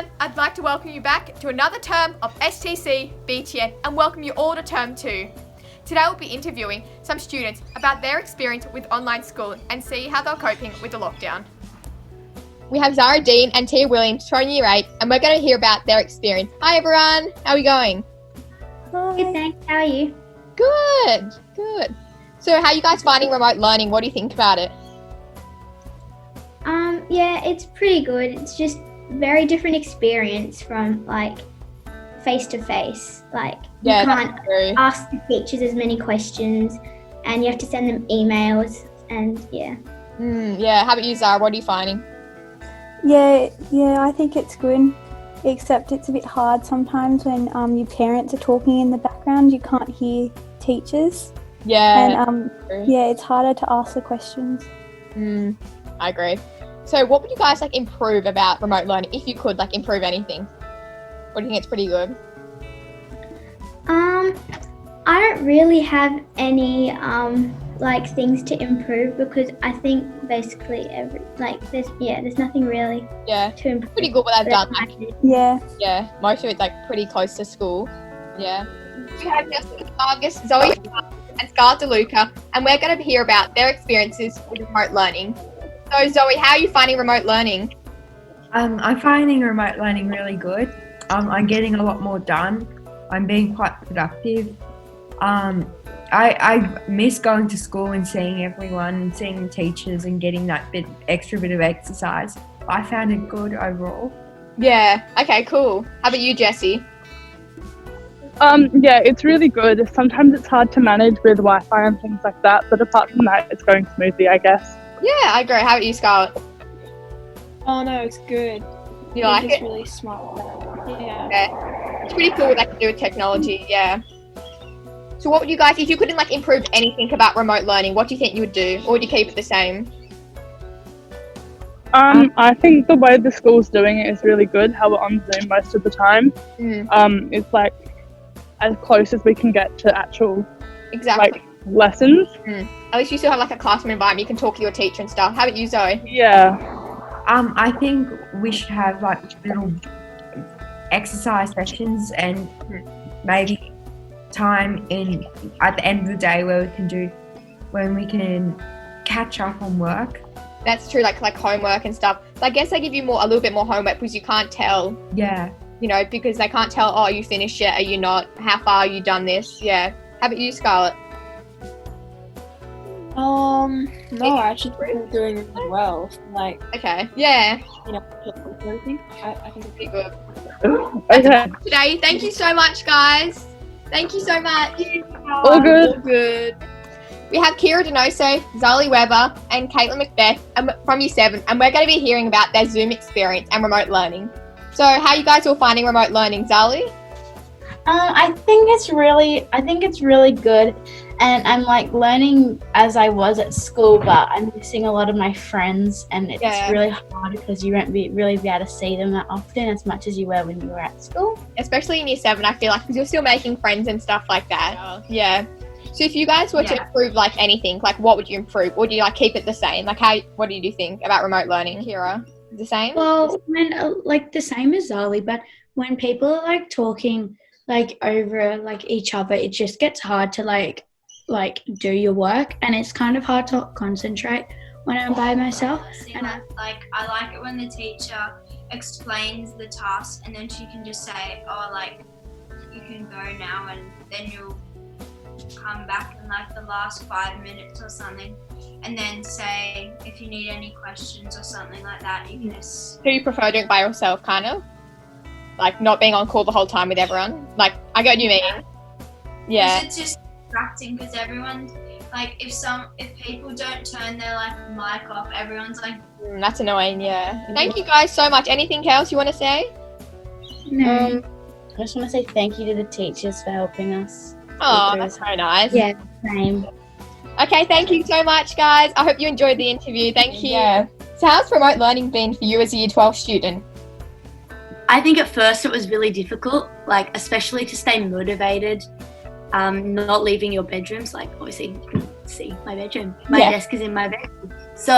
everyone, I'd like to welcome you back to another term of STC BTN and welcome you all to term 2. Today we'll be interviewing some students about their experience with online school and see how they're coping with the lockdown. We have Zara Dean and Tia Williams from Year 8 and we're going to hear about their experience. Hi everyone, how are we going? Good, thanks. How are you? Good. So how are you guys finding remote learning? What do you think about it? Yeah, it's pretty good. It's just very different experience from like face to face. Like you can't ask the teachers as many questions and you have to send them emails and yeah. How about you, Zara? What are you finding? Yeah, I think it's good, except it's a bit hard sometimes when your parents are talking in the background. You can't hear teachers. Yeah. And it's harder to ask the questions. I agree. So what would you guys improve about remote learning if you could improve anything? What do you think it's pretty good? I don't really have any things to improve because I think basically there's nothing really to improve. Pretty good what they've done. Yeah, most of it's pretty close to school. Yeah. We have Jessica Vargas, Zoe and Scarlett DeLuca, and we're going to hear about their experiences with remote learning. So Zoe, how are you finding remote learning? I'm finding remote learning really good. I'm getting a lot more done. I'm being quite productive. I miss going to school and seeing everyone and seeing the teachers and getting that extra bit of exercise. I found it good overall. Yeah, okay, cool. How about you, Jessie? It's really good. Sometimes it's hard to manage with Wi-Fi and things like that, but apart from that, it's going smoothly, I guess. Yeah, I agree. How about you, Scarlett? Oh no, it's good. You like it? It's really smart. Yeah. It's pretty cool what they can do with technology, yeah. So what would you guys, if you couldn't improve anything about remote learning, what do you think you would do? Or would you keep it the same? I think the way the school's doing it is really good, how we're on Zoom most of the time. It's as close as we can get to actual lessons. At least you still have a classroom environment, you can talk to your teacher and stuff. How about you, Zoe? Yeah. I think we should have little exercise sessions and maybe time at the end of the day when we can catch up on work. That's true, like homework and stuff. So I guess they give you a little bit more homework because you can't tell. Yeah. Because they can't tell, are you finished yet? Are you not? How far are you done this? Yeah. How about you, Scarlett? No, I actually think we're doing really well. Okay. Yeah. Everything. I think it's pretty good. Okay. Today, thank you so much, guys. Thank you so much. All good. All good. We have Kira Donoso, Zali Weber, and Caitlin Macbeth from Year 7, and we're going to be hearing about their Zoom experience and remote learning. So, how are you guys all finding remote learning, Zali? I think it's really good, and I'm learning as I was at school, but I'm missing a lot of my friends, and it's really hard because you won't really be able to see them that often as much as you were when you were at school. Especially in Year 7, I feel because you're still making friends and stuff like that. Yeah. So if you guys were to improve anything, what would you improve? Or do you keep it the same? What do you think about remote learning, Kira? The same? Well, when the same as Zali, but when people are talking over each other, it just gets hard to do your work, and it's kind of hard to concentrate when I'm by myself. And I like it when the teacher explains the task and then she can just say, you can go now, and then you'll come back in the last 5 minutes or something, and then say if you need any questions or something like that, you can just... So you prefer doing it by yourself, kind of? Not being on call the whole time with everyone? I get what you mean. Yeah. It's just distracting because everyone's, if people don't turn their, mic off, everyone's that's annoying, yeah. Thank you guys so much. Anything else you want to say? No. I just want to say thank you to the teachers for helping us. Oh, that's so nice. Yeah, same. Okay, thank you so much, guys. I hope you enjoyed the interview. Thank you. Yeah. So how's remote learning been for you as a Year 12 student? I think at first it was really difficult, especially to stay motivated, not leaving your bedrooms. Obviously, you can see my bedroom. My desk is in my bedroom. So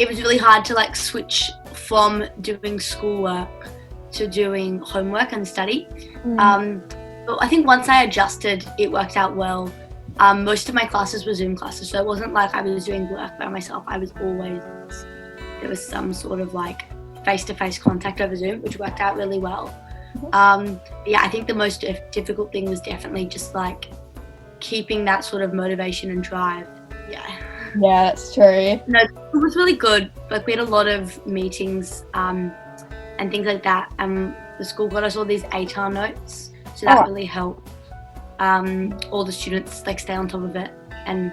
it was really hard to switch from doing schoolwork to doing homework and study. But I think once I adjusted, it worked out well. Most of my classes were Zoom classes, so it wasn't like I was doing work by myself. There was some sort of like face-to-face contact over Zoom, which worked out really well. Yeah, I think the most difficult thing was definitely just like keeping that sort of motivation and drive. Yeah, that's true. No, it was really good. Like we had a lot of meetings and things like that. The school got us all these ATAR notes, so that really helped. All the students like stay on top of it. And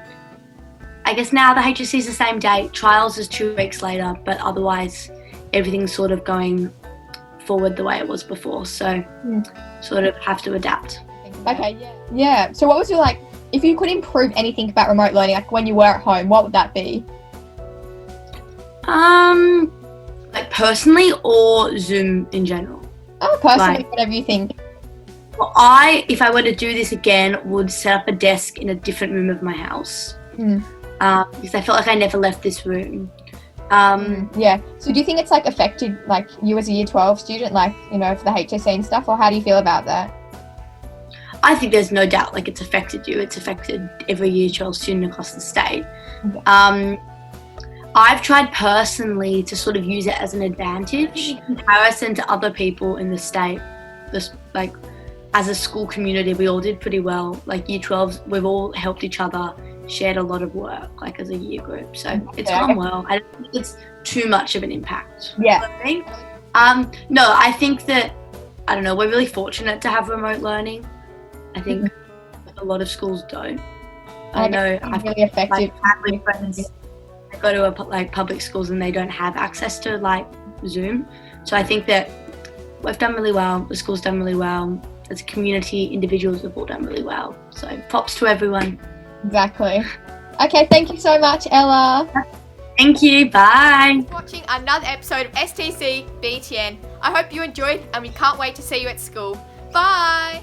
I guess now the HSC is the same date. Trials is 2 weeks later, but otherwise everything's sort of going forward the way it was before. So sort of have to adapt. Okay, yeah. So what was your like, if you could improve anything about remote learning, like when you were at home, what would that be? Like personally or Zoom in general? Oh, personally, whatever you think. Well, if I were to do this again, would set up a desk in a different room of my house. Because I felt like I never left this room. Yeah. So do you think it's like affected like you as a year 12 student, like, you know, for the HSC and stuff, or how do you feel about that? I think there's no doubt like it's affected you. It's affected every year 12 student across the state. I've tried personally to sort of use it as an advantage in comparison to other people in the state. Like as a school community, we all did pretty well. Like year 12s, we've all helped each other, shared a lot of work, like as a year group. So it's gone well. I don't think it's too much of an impact. Yeah. No, I think that, I don't know, we're really fortunate to have remote learning. I think a lot of schools don't. I know I've really effective. Family friends that go to public schools and they don't have access to like Zoom. So I think that we've done really well. The school's done really well. As a community, individuals have all done really well. So props to everyone. Exactly. Okay, thank you so much, Ella. Thank you. Bye. Watching another episode of STC BTN. I hope you enjoyed and we can't wait to see you at school. Bye.